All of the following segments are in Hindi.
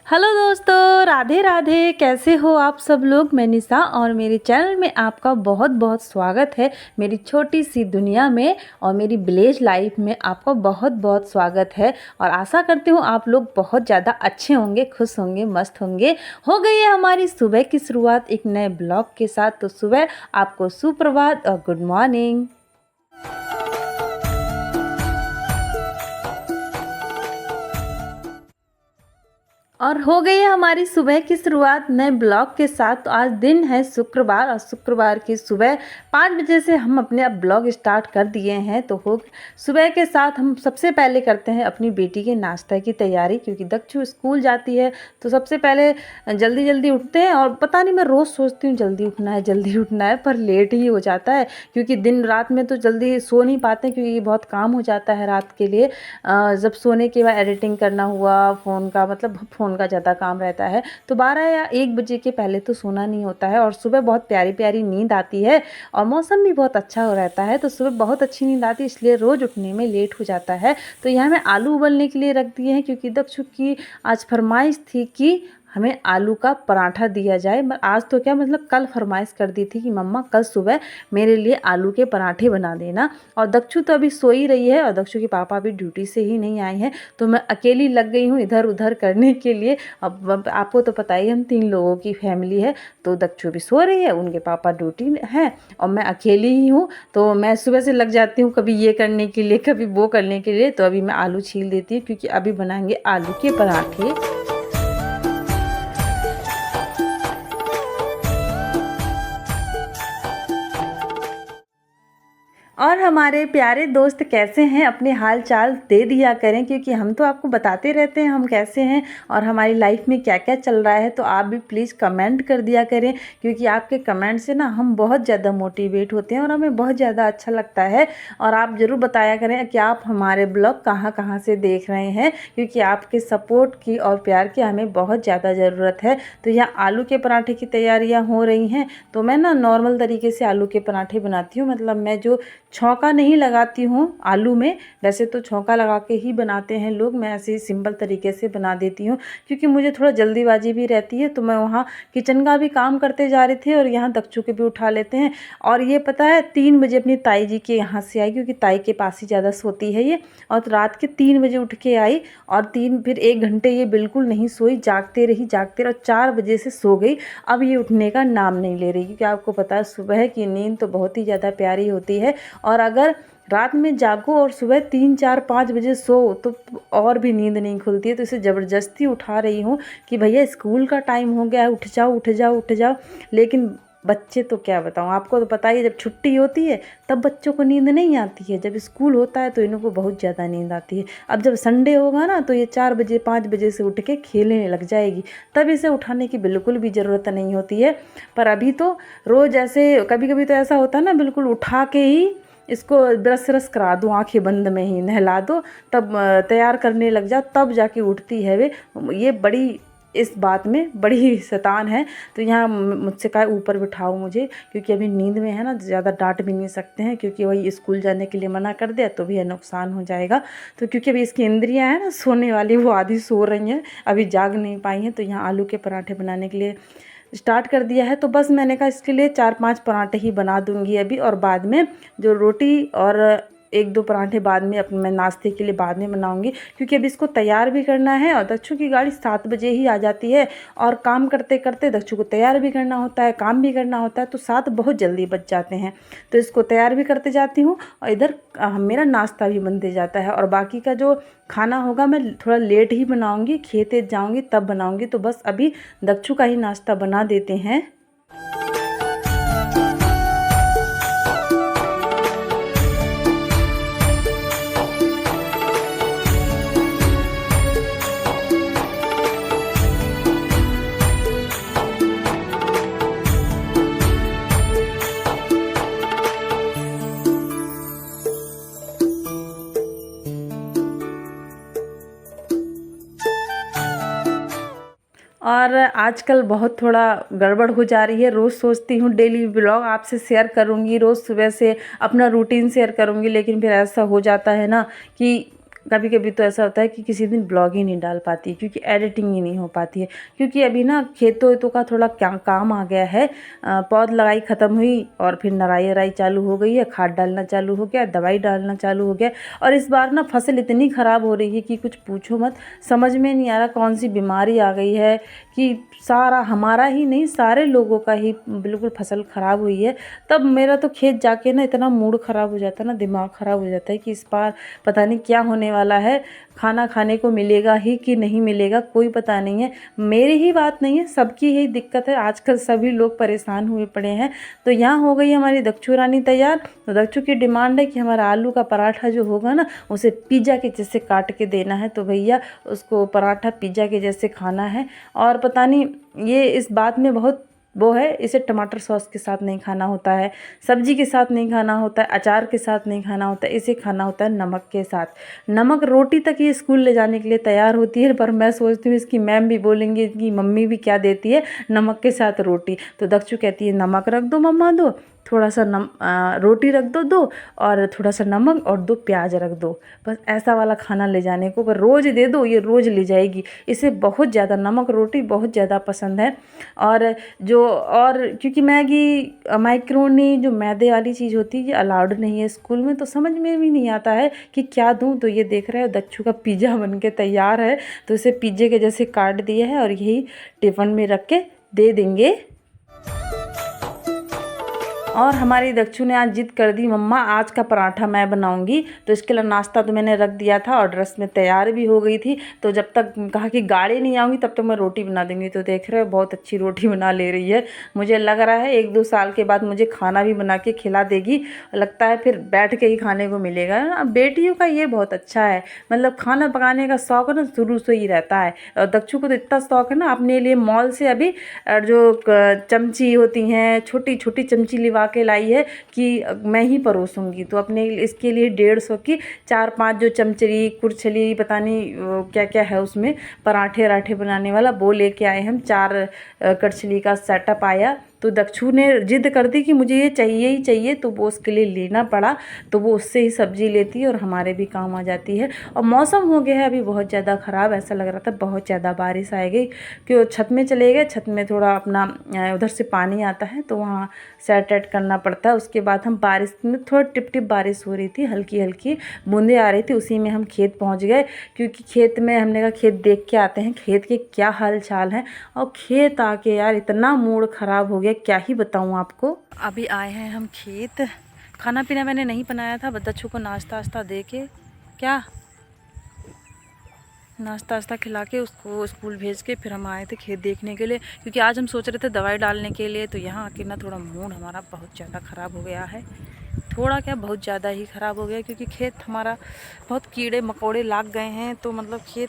हेलो दोस्तों, राधे राधे। कैसे हो आप सब लोग। मैं निशा और मेरे चैनल में आपका बहुत बहुत स्वागत है। मेरी छोटी सी दुनिया में और मेरी विलेज लाइफ में आपका बहुत बहुत स्वागत है। और आशा करती हूँ आप लोग बहुत ज़्यादा अच्छे होंगे, खुश होंगे, मस्त होंगे। हो गई है हमारी सुबह की शुरुआत एक नए ब्लॉग के साथ। तो सुबह आपको सुप्रभात और गुड मॉर्निंग। और हो गई है हमारी सुबह की शुरुआत नए ब्लॉग के साथ। तो आज दिन है शुक्रवार और शुक्रवार की सुबह 5 बजे से हम अपने अब ब्लॉग स्टार्ट कर दिए हैं। तो हो सुबह के साथ हम सबसे पहले करते हैं अपनी बेटी के नाश्ता की तैयारी, क्योंकि दक्षु स्कूल जाती है। तो सबसे पहले जल्दी जल्दी उठते हैं। और पता नहीं, मैं रोज़ सोचती हूँ जल्दी उठना है, पर लेट ही हो जाता है, क्योंकि दिन रात में तो जल्दी सो नहीं पाते, क्योंकि ये बहुत काम हो जाता है रात के लिए। जब सोने के बाद एडिटिंग करना हुआ, फ़ोन का मतलब फ़ोन का ज़्यादा काम रहता है, तो 12 या 1 बजे के पहले तो सोना नहीं होता है। और सुबह बहुत प्यारी प्यारी नींद आती है और मौसम भी बहुत अच्छा हो रहता है, तो सुबह बहुत अच्छी नींद आती है, इसलिए रोज़ उठने में लेट हो जाता है। तो यहाँ मैं आलू उबलने के लिए रख दिए हैं, क्योंकि दक्षु की आज फरमाइश थी कि हमें आलू का पराठा दिया जाए। आज तो क्या मतलब कल फरमाइश कर दी थी कि मम्मा कल सुबह मेरे लिए आलू के पराठे बना देना। और दक्षु तो अभी सो ही रही है और दक्षु के पापा भी ड्यूटी से ही नहीं आए हैं, तो मैं अकेली लग गई हूँ इधर उधर करने के लिए। अब आपको तो पता ही हम 3 लोगों की फैमिली है। तो दक्षु भी सो रही है, उनके पापा ड्यूटी है और मैं अकेली ही हूँ। तो मैं सुबह से लग जाती हूँ, कभी ये करने के लिए कभी वो करने के लिए। तो अभी मैं आलू छील देती हूँ, क्योंकि अभी बनाएंगे आलू के पराठे। और हमारे प्यारे दोस्त कैसे हैं, अपने हाल चाल दे दिया करें, क्योंकि हम तो आपको बताते रहते हैं हम कैसे हैं और हमारी लाइफ में क्या क्या चल रहा है। तो आप भी प्लीज़ कमेंट कर दिया करें, क्योंकि आपके कमेंट से ना हम बहुत ज़्यादा मोटिवेट होते हैं और हमें बहुत ज़्यादा अच्छा लगता है। और आप ज़रूर बताया करें कि आप हमारे ब्लॉग कहाँ कहाँ से देख रहे हैं, क्योंकि आपके सपोर्ट की और प्यार की हमें बहुत ज़्यादा ज़रूरत है। तो यहाँ आलू के पराठे की तैयारियाँ हो रही हैं। तो मैं ना नॉर्मल तरीके से आलू के पराठे बनाती हूँ, मतलब मैं जो छौंका नहीं लगाती हूँ आलू में। वैसे तो छौंका लगा के ही बनाते हैं लोग, मैं ऐसे ही सिंपल तरीके से बना देती हूँ, क्योंकि मुझे थोड़ा जल्दीबाजी भी रहती है। तो मैं वहाँ किचन का भी काम करते जा रही थी और यहाँ दक्षु के भी उठा लेते हैं। और ये पता है 3 बजे अपनी ताई जी के यहाँ से आई, क्योंकि ताई के पास ही ज़्यादा सोती है ये। और तो रात के 3 बजे उठ के आई और फिर 1 घंटे ये बिल्कुल नहीं सोई, जागते रही और 4 बजे से सो गई। अब ये उठने का नाम नहीं ले रही, क्योंकि आपको पता है सुबह की नींद तो बहुत ही ज़्यादा प्यारी होती है। और अगर रात में जागो और सुबह 3 4 5 बजे सो तो और भी नींद नहीं खुलती है। तो इसे ज़बरदस्ती उठा रही हूँ कि भैया स्कूल का टाइम हो गया है, उठ जाओ उठ जाओ उठ जाओ। लेकिन बच्चे तो क्या बताऊँ आपको, तो पता ही, जब छुट्टी होती है तब बच्चों को नींद नहीं आती है, जब स्कूल होता है तो इन्हों को बहुत ज़्यादा नींद आती है। अब जब संडे होगा ना तो ये 4 बजे 5 बजे से उठ के खेलने लग जाएगी, तब इसे उठाने की बिल्कुल भी ज़रूरत नहीं होती है। पर अभी तो रोज़ ऐसे कभी कभी तो ऐसा होता है ना, बिल्कुल उठा के ही इसको ब्रश व्रश करा दो, आंखें बंद में ही नहला दो, तब तैयार करने लग जाओ, तब जाके उठती है वे। ये बड़ी इस बात में बड़ी शैतान है। तो यहाँ मुझसे कहा ऊपर बिठाओ मुझे, क्योंकि अभी नींद में है ना, ज़्यादा डांट भी नहीं सकते हैं, क्योंकि वही स्कूल जाने के लिए मना कर दिया तो भी नुकसान हो जाएगा। तो क्योंकि अभी इसकी इंद्रियां हैं ना सोने वाली, वो आधी सो रही हैं, अभी जाग नहीं पाई हैं। तो यहाँ आलू के पराठे बनाने के लिए स्टार्ट कर दिया है। तो बस मैंने कहा इसके लिए 4-5 पराठे ही बना दूंगी अभी, और बाद में जो रोटी और 1-2 पराठे बाद में अपने मैं नाश्ते के लिए बाद में बनाऊंगी, क्योंकि अभी इसको तैयार भी करना है। और दक्षु की गाड़ी 7 बजे ही आ जाती है और काम करते करते दक्षु को तैयार भी करना होता है, काम भी करना होता है, तो 7 बहुत जल्दी बज जाते हैं। तो इसको तैयार भी करते जाती हूँ और इधर मेरा नाश्ता भी बनते जाता है। और बाकी का जो खाना होगा मैं थोड़ा लेट ही बनाऊंगी, खेते जाऊंगी तब बनाऊंगी। तो बस अभी दक्षु का ही नाश्ता बना देते हैं। और आजकल बहुत थोड़ा गड़बड़ हो जा रही है। रोज़ सोचती हूँ डेली ब्लॉग आपसे शेयर करूँगी, रोज़ सुबह से अपना रूटीन शेयर करूँगी, लेकिन फिर ऐसा हो जाता है ना कि कभी कभी तो ऐसा होता है कि किसी दिन ब्लॉग ही नहीं डाल पाती, क्योंकि एडिटिंग ही नहीं हो पाती है। क्योंकि अभी ना खेतों वेतों का थोड़ा क्या काम आ गया है। पौध लगाई ख़त्म हुई और फिर नराई वराई चालू हो गई है, खाद डालना चालू हो गया, दवाई डालना चालू हो गया। और इस बार ना फसल इतनी ख़राब हो रही है कि कुछ पूछो मत। समझ में नहीं आ रहा कौन सी बीमारी आ गई है कि सारा हमारा ही नहीं, सारे लोगों का ही बिल्कुल फसल ख़राब हुई है। तब मेरा तो खेत जाके ना इतना मूड ख़राब हो जाता है ना, दिमाग ख़राब हो जाता है कि इस बार पता नहीं क्या होने वाला है। खाना खाने को मिलेगा ही कि नहीं मिलेगा कोई पता नहीं है। मेरी ही बात नहीं है, सबकी यही दिक्कत है। आजकल सभी लोग परेशान हुए पड़े हैं। तो यहाँ हो गई हमारी दक्षु रानी तैयार। तो दक्षु की डिमांड है कि हमारा आलू का पराठा जो होगा ना, उसे पिज़्ज़ा के जैसे काट के देना है। तो भैया उसको पराठा पिज़्ज़ा के जैसे खाना है। और पता नहीं ये इस बात में बहुत वो है, इसे टमाटर सॉस के साथ नहीं खाना होता है, सब्जी के साथ नहीं खाना होता है, अचार के साथ नहीं खाना होता है, इसे खाना होता है नमक के साथ। नमक रोटी तक ये स्कूल ले जाने के लिए तैयार होती है। पर मैं सोचती हूँ इसकी मैम भी बोलेंगी, इसकी मम्मी भी क्या देती है, नमक के साथ रोटी। तो दक्षु कहती है नमक रख दो मम्मा, दो थोड़ा सा रोटी रख दो दो, और थोड़ा सा नमक और 2 प्याज रख दो। बस ऐसा वाला खाना ले जाने को, पर रोज़ दे दो, ये रोज़ ले जाएगी। इसे बहुत ज़्यादा नमक रोटी बहुत ज़्यादा पसंद है। और क्योंकि मैगी माइक्रोनी जो मैदे वाली चीज़ होती है ये अलाउड नहीं है स्कूल में, तो समझ में भी नहीं आता है कि क्या दूँ। तो ये देख रहे हो दक्षु का पिज़्ज़ा बन के तैयार है। तो इसे पिज़्ज़े के जैसे काट दिया है और यही टिफ़िन में रख के दे देंगे। और हमारी दक्षु ने आज जिद कर दी, मम्मा आज का पराठा मैं बनाऊंगी। तो इसके लिए नाश्ता तो मैंने रख दिया था और ड्रेस में तैयार भी हो गई थी। तो जब तक कहा कि गाड़ी नहीं आऊँगी तब तक मैं रोटी बना दूंगी। तो देख रहे हो बहुत अच्छी रोटी बना ले रही है। मुझे लग रहा है 1-2 साल के बाद मुझे खाना भी बना के खिला देगी। लगता है फिर बैठ के ही खाने को मिलेगा ना। बेटियों का ये बहुत अच्छा है, मतलब खाना पकाने का शौक़ ना शुरू से ही रहता है। और दक्षु को तो इतना शौक़ है ना, अपने लिए मॉल से अभी जो चमची होती हैं, छोटी छोटी चमची लिवा के लाई है कि मैं ही परोसूंगी। तो अपने इसके लिए 150 की 4-5 जो चमचरी कुरछली पता नहीं क्या क्या है उसमें पराठे राठे बनाने वाला, वो लेके आए हम। 4 करछली का सेटअप आया। तो दक्षु ने जिद कर दी कि मुझे ये चाहिए ही चाहिए। तो वो उसके लिए लेना पड़ा। तो वो उससे ही सब्जी लेती है और हमारे भी काम आ जाती है। और मौसम हो गया है अभी बहुत ज़्यादा ख़राब, ऐसा लग रहा था बहुत ज़्यादा बारिश आएगी। कि छत में चले गए, छत में थोड़ा अपना उधर से पानी आता है तो वहाँ सेट एट करना पड़ता है। उसके बाद हम बारिश में थोड़ा टिप टिप बारिश हो रही थी, हल्की हल्की बूंदें आ रही थी, उसी में हम खेत पहुँच गए। क्योंकि खेत में हमने कहा खेत देख के आते हैं खेत के क्या हाल चाल है। और खेत आके यार इतना मूड ख़राब हो गया, क्या ही बताऊँ आपको। अभी आए हैं हम खेत। खाना पीना मैंने नहीं बनाया था, बच्चों को नाश्ता वास्ता दे के क्या नाश्ता वास्ता खिला के उसको स्कूल भेज के फिर हम आए थे खेत देखने के लिए। क्योंकि आज हम सोच रहे थे दवाई डालने के लिए। तो यहाँ आके ना थोड़ा मूड हमारा बहुत ज़्यादा ख़राब हो गया है। थोड़ा क्या बहुत ज़्यादा ही ख़राब हो गया, क्योंकि खेत हमारा बहुत कीड़े मकोड़े लाग गए हैं। तो मतलब खेत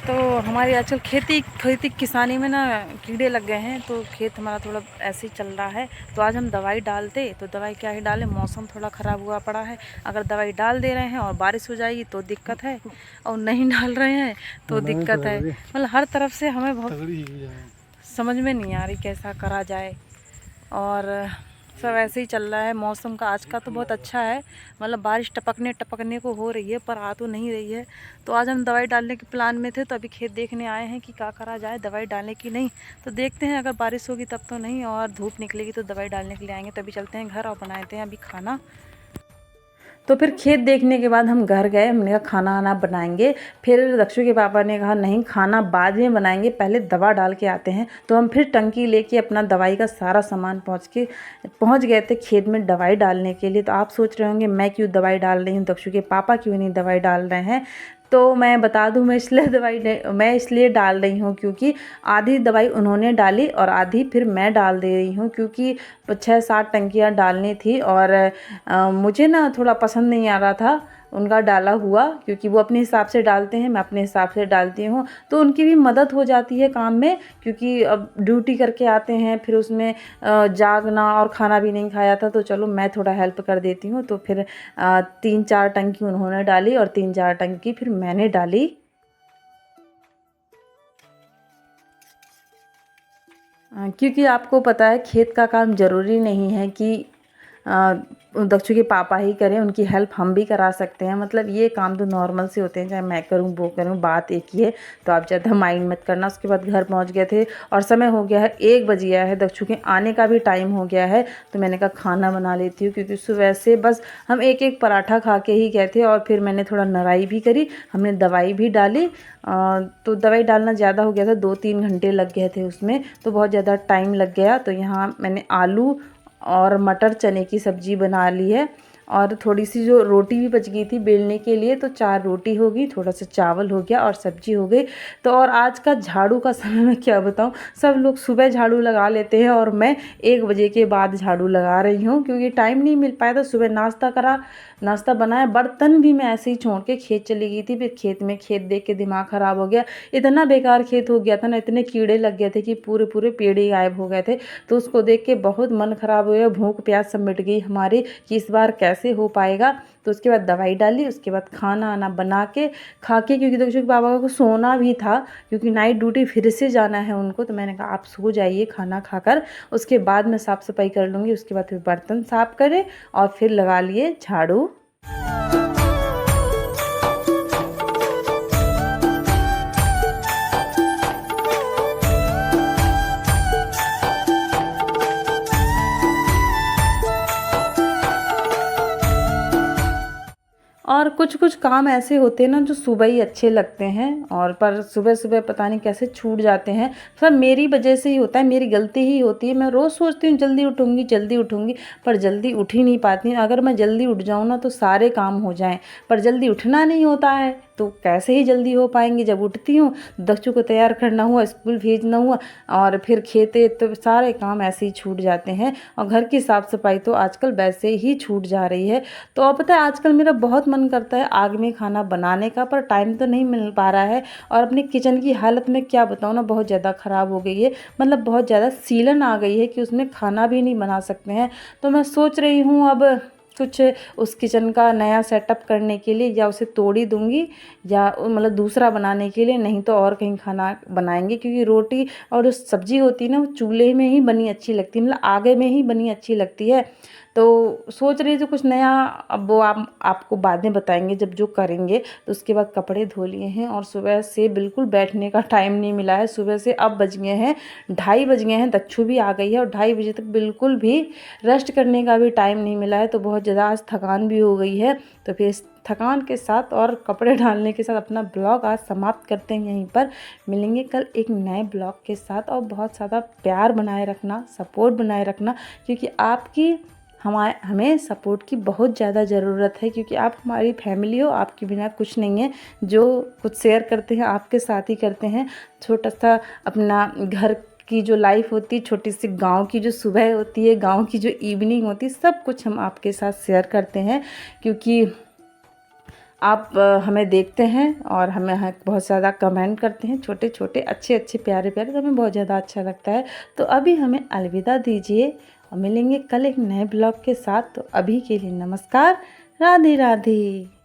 तो हमारी आजकल खेती किसानी में ना कीड़े लग गए हैं। तो खेत हमारा थोड़ा ऐसे ही चल रहा है। तो आज हम दवाई डालते तो दवाई क्या ही डालें, मौसम थोड़ा ख़राब हुआ पड़ा है। अगर दवाई डाल दे रहे हैं और बारिश हो जाएगी तो दिक्कत है, और नहीं डाल रहे हैं तो दिक्कत है। मतलब हर तरफ से हमें बहुत समझ में नहीं आ रही कैसा करा जाए। और सब ऐसे ही चल रहा है। मौसम का आज का तो बहुत अच्छा है, मतलब बारिश टपकने को हो रही है पर आ तो नहीं रही है। तो आज हम दवाई डालने के प्लान में थे। तो अभी खेत देखने आए हैं कि क्या करा जाए, दवाई डालने की नहीं। तो देखते हैं अगर बारिश होगी तब तो नहीं, और धूप निकलेगी तो दवाई डालने के लिए आएंगे। तभी चलते हैं घर और बनाते हैं अभी खाना। तो फिर खेत देखने के बाद हम घर गए। हमने कहा खाना वाना बनाएंगे। फिर दक्षु के पापा ने कहा नहीं खाना बाद में बनाएंगे, पहले दवा डाल के आते हैं। तो हम फिर टंकी लेके अपना दवाई का सारा सामान पहुंच गए थे खेत में दवाई डालने के लिए। तो आप सोच रहे होंगे मैं क्यों दवाई डाल रही हूँ, दक्षु के पापा क्यों नहीं दवाई डाल रहे हैं। तो मैं बता दूं, मैं इसलिए डाल रही हूँ क्योंकि आधी दवाई उन्होंने डाली और आधी फिर मैं डाल दे रही हूँ। क्योंकि 6-7 टंकियाँ डालनी थी और मुझे ना थोड़ा पसंद नहीं आ रहा था उनका डाला हुआ, क्योंकि वो अपने हिसाब से डालते हैं, मैं अपने हिसाब से डालती हूँ। तो उनकी भी मदद हो जाती है काम में, क्योंकि अब ड्यूटी करके आते हैं फिर उसमें जागना और खाना भी नहीं खाया था। तो चलो मैं थोड़ा हेल्प कर देती हूँ। तो फिर 3-4 टंकी उन्होंने डाली और 3-4 टंकी फिर मैंने डाली। क्योंकि आपको पता है खेत का काम ज़रूरी नहीं है कि दक्षु के पापा ही करें, उनकी हेल्प हम भी करा सकते हैं। मतलब ये काम तो नॉर्मल से होते हैं, चाहे मैं करूं वो करूं, बात एक ही है। तो आप ज़्यादा माइंड मत करना। उसके बाद घर पहुंच गए थे और समय हो गया है 1 बज गया है, दक्षु के आने का भी टाइम हो गया है। तो मैंने कहा खाना बना लेती हूँ, क्योंकि सुबह से बस हम एक एक पराठा खा के ही गए थे और फिर मैंने थोड़ा नराई भी करी, हमने दवाई भी डाली। तो दवाई डालना ज़्यादा हो गया था, 2-3 घंटे लग गए थे उसमें, तो बहुत ज़्यादा टाइम लग गया। तो यहाँ मैंने आलू और मटर चने की सब्ज़ी बना ली है और थोड़ी सी जो रोटी भी बच गई थी बेलने के लिए, तो 4 रोटी होगी, थोड़ा सा चावल हो गया और सब्जी हो गई। तो और आज का झाड़ू का समय मैं क्या बताऊं, सब लोग सुबह झाड़ू लगा लेते हैं और मैं 1 बजे के बाद झाड़ू लगा रही हूं, क्योंकि टाइम नहीं मिल पाया था। सुबह नाश्ता करा, नाश्ता बनाया, बर्तन भी मैं ऐसे ही छोड़ के खेत चली गई थी। फिर खेत देख के दिमाग ख़राब हो गया। इतना बेकार खेत हो गया था ना, इतने कीड़े लग गए थे कि पूरे पूरे पेड़ ही गायब हो गए थे। तो उसको देख के बहुत मन ख़राब हो गया, भूख प्यास सब मिट गई हमारी कि इस बार कैसे हो पाएगा। तो उसके बाद दवाई डाली, उसके बाद खाना आना बना के खा के, क्योंकि दक्षु के बाबा को सोना भी था, क्योंकि नाइट ड्यूटी फिर से जाना है उनको। तो मैंने कहा आप सो जाइए खाना खाकर, उसके बाद मैं साफ़ सफाई कर लूँगी। उसके बाद फिर बर्तन साफ़ करें और फिर लगा लिए झाड़ू। और कुछ कुछ काम ऐसे होते हैं ना जो सुबह ही अच्छे लगते हैं, और पर सुबह सुबह पता नहीं कैसे छूट जाते हैं। सब मेरी वजह से ही होता है, मेरी गलती ही होती है। मैं रोज़ सोचती हूँ जल्दी उठूँगी, पर जल्दी उठ ही नहीं पाती। अगर मैं जल्दी उठ जाऊँ ना तो सारे काम हो जाएं, पर जल्दी उठना नहीं होता है, तो कैसे ही जल्दी हो पाएंगे। जब उठती हूँ बच्चों को तैयार करना हुआ, स्कूल भेजना हुआ, और फिर खेते, तो सारे काम ऐसे ही छूट जाते हैं। और घर की साफ़ सफाई तो आजकल वैसे ही छूट जा रही है। तो अब पता है आजकल मेरा बहुत मन करता है आग में खाना बनाने का, पर टाइम तो नहीं मिल पा रहा है। और अपने किचन की हालत में क्या बताऊँ ना, बहुत ज़्यादा ख़राब हो गई है। मतलब बहुत ज़्यादा सीलन आ गई है कि उसमें खाना भी नहीं बना सकते हैं। तो मैं सोच रही हूँ अब कुछ उस किचन का नया सेटअप करने के लिए या उसे तोड़ ही दूँगी, या मतलब दूसरा बनाने के लिए, नहीं तो और कहीं खाना बनाएंगे। क्योंकि रोटी और जो सब्ज़ी होती है ना, वो चूल्हे में ही बनी अच्छी लगती है, मतलब आगे में ही बनी अच्छी लगती है। तो सोच रही थी कुछ नया, अब वो आपको बाद में बताएंगे जब जो करेंगे। तो उसके बाद कपड़े धो लिए हैं और सुबह से बिल्कुल बैठने का टाइम नहीं मिला है। सुबह से अब बज गए हैं 2:30 बज गए हैं, दक्षु भी आ गई है और 2:30 बजे तक बिल्कुल भी रेस्ट करने का भी टाइम नहीं मिला है। तो बहुत ज़्यादा आज थकान भी हो गई है। तो फिर इस थकान के साथ और कपड़े डालने के साथ अपना ब्लॉग आज समाप्त करते हैं यहीं पर। मिलेंगे कल एक नए ब्लॉग के साथ। और बहुत ज़्यादा प्यार बनाए रखना, सपोर्ट बनाए रखना, क्योंकि आपकी हमें सपोर्ट की बहुत ज़्यादा ज़रूरत है। क्योंकि आप हमारी फैमिली हो, आपके बिना कुछ नहीं है। जो कुछ शेयर करते हैं आपके साथ ही करते हैं। छोटा सा अपना घर की जो लाइफ होती है, छोटी सी गांव की जो सुबह होती है, गांव की जो इवनिंग होती है, सब कुछ हम आपके साथ शेयर करते हैं। क्योंकि आप हमें देखते हैं और हमें बहुत ज़्यादा कमेंट करते हैं, छोटे छोटे अच्छे अच्छे प्यारे प्यारे, तो हमें बहुत ज़्यादा अच्छा लगता है। तो अभी हमें अलविदा दीजिए और मिलेंगे कल एक नए ब्लॉग के साथ। तो अभी के लिए नमस्कार, राधे राधे।